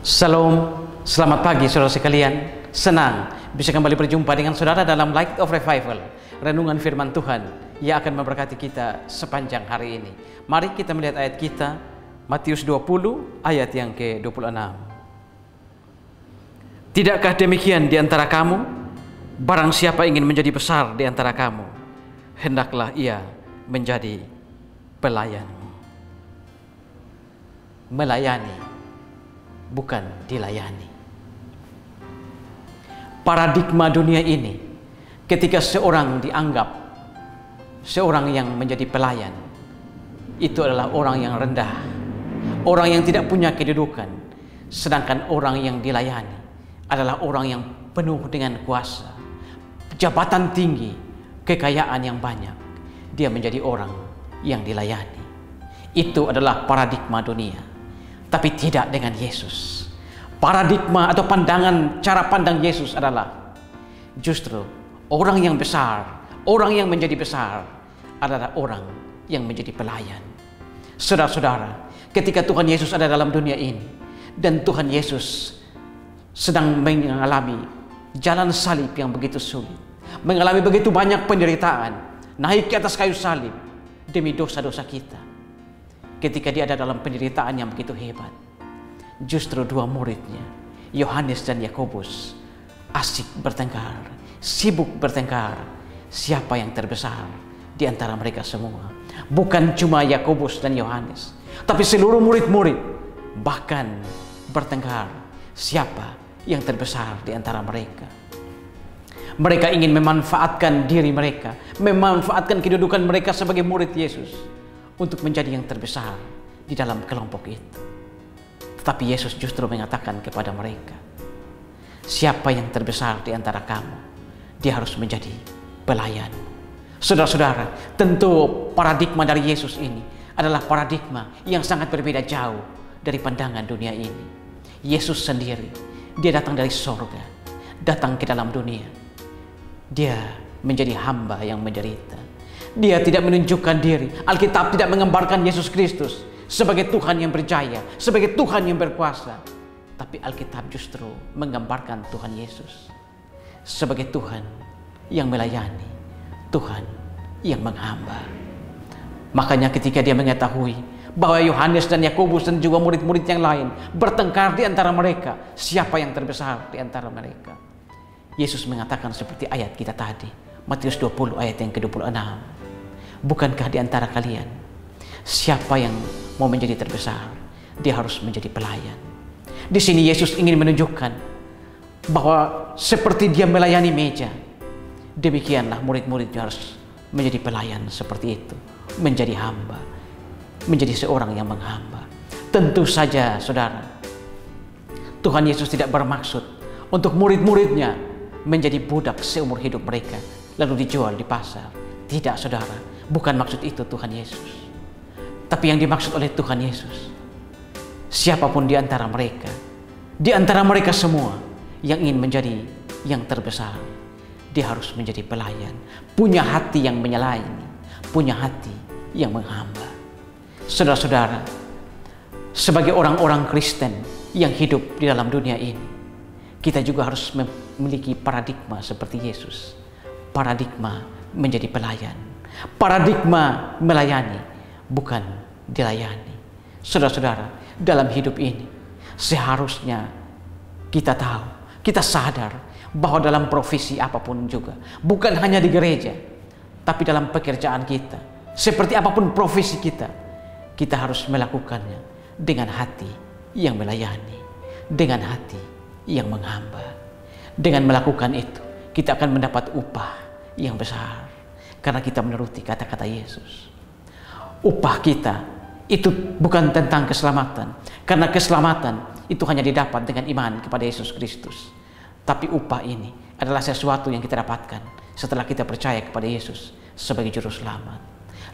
Shalom, selamat pagi saudara sekalian. Senang bisa kembali berjumpa dengan saudara dalam Light of Revival, renungan firman Tuhan yang akan memberkati kita sepanjang hari ini. Mari kita melihat ayat kita, Matius 20 ayat yang ke-26. Tidakkah demikian di antara kamu? Barang siapa ingin menjadi besar di antara kamu, hendaklah ia menjadi pelayanmu. Melayani, bukan dilayani. Paradigma dunia ini, ketika seorang dianggap seorang yang menjadi pelayan, itu adalah orang yang rendah, orang yang tidak punya kedudukan. Sedangkan orang yang dilayani adalah orang yang penuh dengan kuasa, jabatan tinggi, kekayaan yang banyak. Dia menjadi orang yang dilayani. Itu adalah paradigma dunia. Tapi tidak dengan Yesus. Paradigma atau pandangan, cara pandang Yesus adalah justru orang yang besar, orang yang menjadi besar adalah orang yang menjadi pelayan. Saudara-saudara, ketika Tuhan Yesus ada dalam dunia ini dan Tuhan Yesus sedang mengalami jalan salib yang begitu sulit, mengalami begitu banyak penderitaan, naik ke atas kayu salib demi dosa-dosa kita. Ketika dia ada dalam penderitaan yang begitu hebat, justru dua muridnya, Yohanes dan Yakobus, asik bertengkar, sibuk bertengkar. Siapa yang terbesar di antara mereka semua? Bukan cuma Yakobus dan Yohanes, tapi seluruh murid-murid bahkan bertengkar. Siapa yang terbesar di antara mereka? Mereka ingin memanfaatkan diri mereka, memanfaatkan kedudukan mereka sebagai murid Yesus untuk menjadi yang terbesar di dalam kelompok itu. Tetapi Yesus justru mengatakan kepada mereka, siapa yang terbesar di antara kamu, dia harus menjadi pelayan. Saudara-saudara, tentu paradigma dari Yesus ini adalah paradigma yang sangat berbeda jauh dari pandangan dunia ini. Yesus sendiri, dia datang dari sorga, datang ke dalam dunia. Dia menjadi hamba yang menderita. Dia tidak menunjukkan diri. Alkitab tidak menggambarkan Yesus Kristus sebagai Tuhan yang berjaya, sebagai Tuhan yang berkuasa. Tapi Alkitab justru menggambarkan Tuhan Yesus sebagai Tuhan yang melayani, Tuhan yang menghamba. Makanya ketika dia mengetahui bahwa Yohanes dan Yakobus dan juga murid-murid yang lain bertengkar di antara mereka, siapa yang terbesar di antara mereka, Yesus mengatakan seperti ayat kita tadi, Matius 20 ayat yang ke-26. Bukankah di antara kalian siapa yang mau menjadi terbesar, dia harus menjadi pelayan. Di sini Yesus ingin menunjukkan bahwa seperti dia melayani meja, demikianlah murid-muridnya harus menjadi pelayan seperti itu, menjadi hamba, menjadi seorang yang menghamba. Tentu saja saudara, Tuhan Yesus tidak bermaksud untuk murid-muridnya menjadi budak seumur hidup mereka lalu dijual di pasar. Tidak saudara, bukan maksud itu Tuhan Yesus. Tapi yang dimaksud oleh Tuhan Yesus, siapapun di antara mereka semua yang ingin menjadi yang terbesar, dia harus menjadi pelayan, punya hati yang melayani, punya hati yang menghamba. Saudara-saudara, sebagai orang-orang Kristen yang hidup di dalam dunia ini, kita juga harus memiliki paradigma seperti Yesus. Paradigma menjadi pelayan, paradigma melayani, bukan dilayani. Saudara-saudara, dalam hidup ini seharusnya kita tahu, kita sadar bahwa dalam profesi apapun juga, bukan hanya di gereja, tapi dalam pekerjaan kita, seperti apapun profesi kita, kita harus melakukannya dengan hati yang melayani, dengan hati yang menghamba. Dengan melakukan itu, kita akan mendapat upah yang besar karena kita menuruti kata-kata Yesus. Upah kita itu bukan tentang keselamatan, karena keselamatan itu hanya didapat dengan iman kepada Yesus Kristus. Tapi upah ini adalah sesuatu yang kita dapatkan setelah kita percaya kepada Yesus sebagai juru selamat.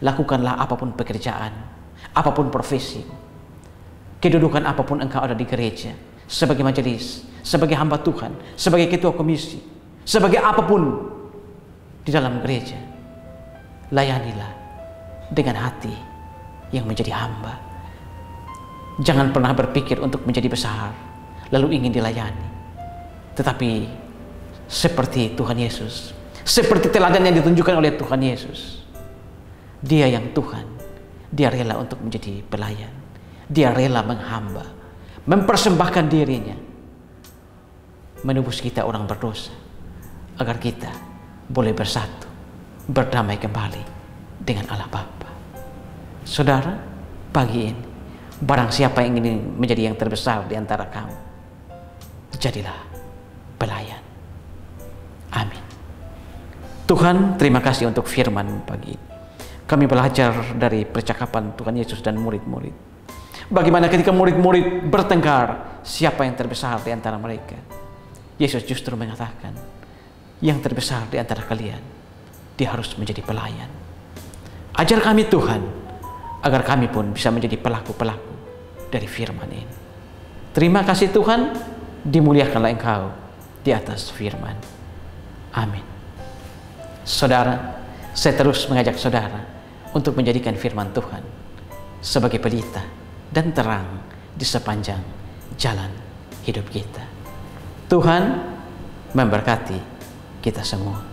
Lakukanlah apapun pekerjaan, apapun profesi, kedudukan apapun engkau ada di gereja, sebagai majelis, sebagai hamba Tuhan, sebagai ketua komisi, sebagai apapun di dalam gereja, layanilah dengan hati yang menjadi hamba. Jangan pernah berpikir untuk menjadi besar. lalu ingin dilayani. Tetapi seperti Tuhan Yesus, seperti teladan yang ditunjukkan oleh Tuhan Yesus, Dia yang Tuhan, Dia rela untuk menjadi pelayan. Dia rela menghamba, mempersembahkan dirinya, menebus kita orang berdosa, agar kita boleh bersatu, berdamai kembali dengan Allah Bapa. Saudara, pagi ini, barang siapa yang ingin menjadi yang terbesar di antara kamu, jadilah pelayan. Amin. Tuhan, terima kasih untuk firman pagi ini. Kami belajar dari percakapan Tuhan Yesus dan murid-murid. Bagaimana ketika murid-murid bertengkar, siapa yang terbesar di antara mereka? Yesus justru mengatakan, yang terbesar di antara kalian, dia harus menjadi pelayan. Ajar kami Tuhan, agar kami pun bisa menjadi pelaku-pelaku dari firman ini. Terima kasih Tuhan, dimuliakanlah Engkau di atas firman. Amin. Saudara, saya terus mengajak saudara untuk menjadikan firman Tuhan sebagai pelita dan terang di sepanjang jalan hidup kita. Tuhan memberkati kita semua.